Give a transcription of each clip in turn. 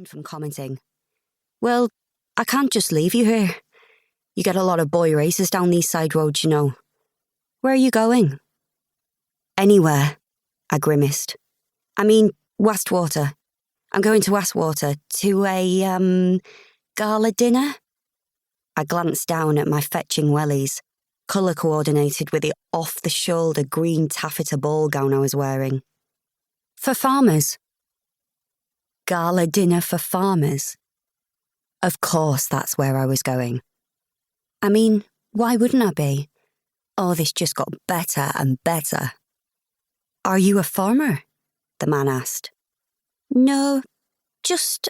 refrained from commenting. Well, I can't just leave you here. You get a lot of boy races down these side roads, you know. Where are you going? Anywhere, I grimaced. I mean, Westwater. I'm going to Westwater to a, gala dinner? I glanced down at my fetching wellies, colour-coordinated with the off-the-shoulder green taffeta ball gown I was wearing. For farmers. Gala dinner for farmers. Of course that's where I was going. I mean, why wouldn't I be? Oh, this just got better and better. Are you a farmer? The man asked. No, just,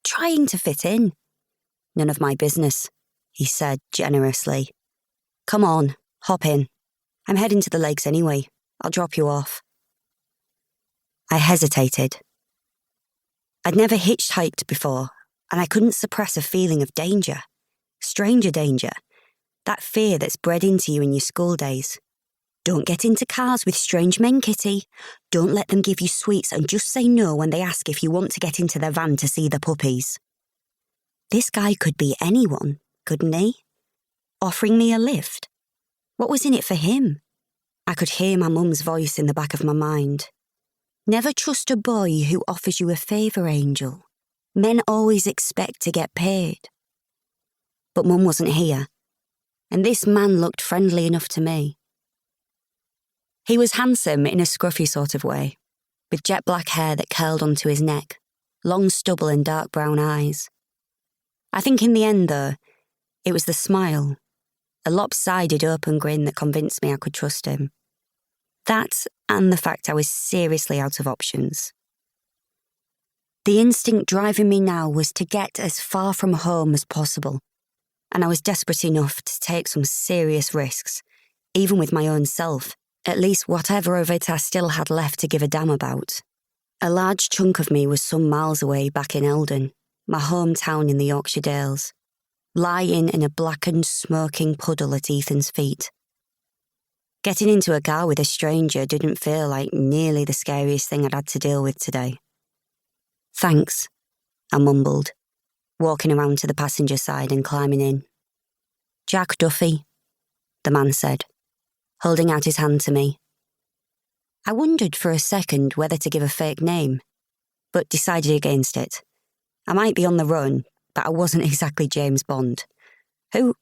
trying to fit in. None of my business, he said generously. Come on, hop in. I'm heading to the lakes anyway. I'll drop you off. I hesitated. I'd never hitchhiked before, and I couldn't suppress a feeling of danger. Stranger danger. That fear that's bred into you in your school days. Don't get into cars with strange men, Kitty. Don't let them give you sweets and just say no when they ask if you want to get into their van to see the puppies. This guy could be anyone, couldn't he? Offering me a lift. What was in it for him? I could hear my mum's voice in the back of my mind. Never trust a boy who offers you a favour, Angel. Men always expect to get paid. But Mum wasn't here, and this man looked friendly enough to me. He was handsome in a scruffy sort of way, with jet black hair that curled onto his neck, long stubble and dark brown eyes. I think in the end, though, it was the smile, a lopsided open grin that convinced me I could trust him. That and the fact I was seriously out of options. The instinct driving me now was to get as far from home as possible, and I was desperate enough to take some serious risks, even with my own self, at least whatever of it I still had left to give a damn about. A large chunk of me was some miles away back in Eldon, my hometown in the Yorkshire Dales, lying in a blackened, smoking puddle at Ethan's feet. Getting into a car with a stranger didn't feel like nearly the scariest thing I'd had to deal with today. Thanks, I mumbled, walking around to the passenger side and climbing in. Jack Duffy, the man said, holding out his hand to me. I wondered for a second whether to give a fake name, but decided against it. I might be on the run, but I wasn't exactly James Bond, who,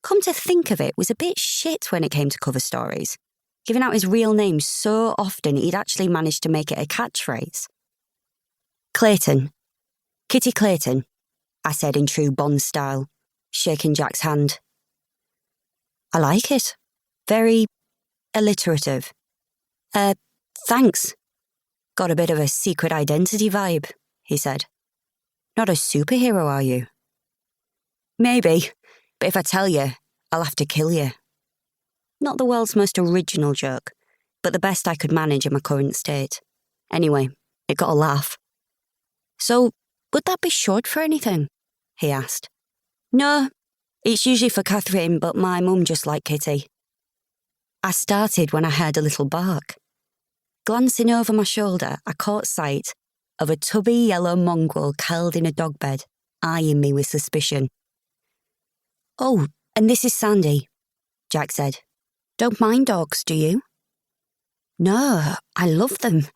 come to think of it, was a bit shit when it came to cover stories, giving out his real name so often he'd actually managed to make it a catchphrase. Clayton. Kitty Clayton, I said in true Bond style, shaking Jack's hand. I like it. Very alliterative. Thanks. Got a bit of a secret identity vibe, he said. Not a superhero, are you? Maybe, but if I tell you, I'll have to kill you. Not the world's most original joke, but the best I could manage in my current state. Anyway, it got a laugh. So, would that be short for anything? He asked. No, it's usually for Catherine, but my mum just liked Kitty. I started when I heard a little bark. Glancing over my shoulder, I caught sight of a tubby yellow mongrel curled in a dog bed, eyeing me with suspicion. Oh, and this is Sandy, Jack said. Don't mind dogs, do you? No, I love them.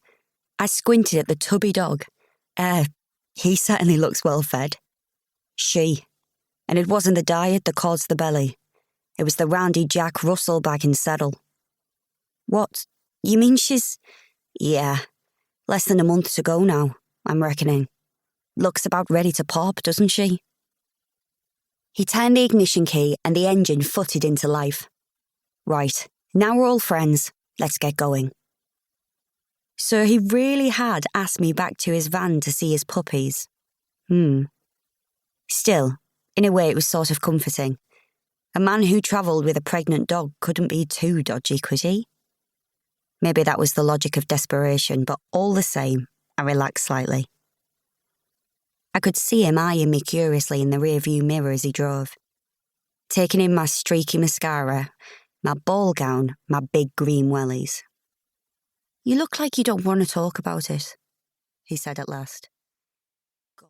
I squinted at the tubby dog. He certainly looks well fed. She. And it wasn't the diet that caused the belly. It was the roundy Jack Russell back in saddle. What? You mean she's... Yeah, less than a month to go now, I'm reckoning. Looks about ready to pop, doesn't she? He turned the ignition key and the engine footed into life. Right, now we're all friends. Let's get going. So he really had asked me back to his van to see his puppies. Still, in a way it was sort of comforting. A man who travelled with a pregnant dog couldn't be too dodgy, could he? Maybe that was the logic of desperation, but all the same, I relaxed slightly. I could see him eyeing me curiously in the rearview mirror as he drove, taking in my streaky mascara, my ball gown, my big green wellies. You look like you don't want to talk about it, he said at last.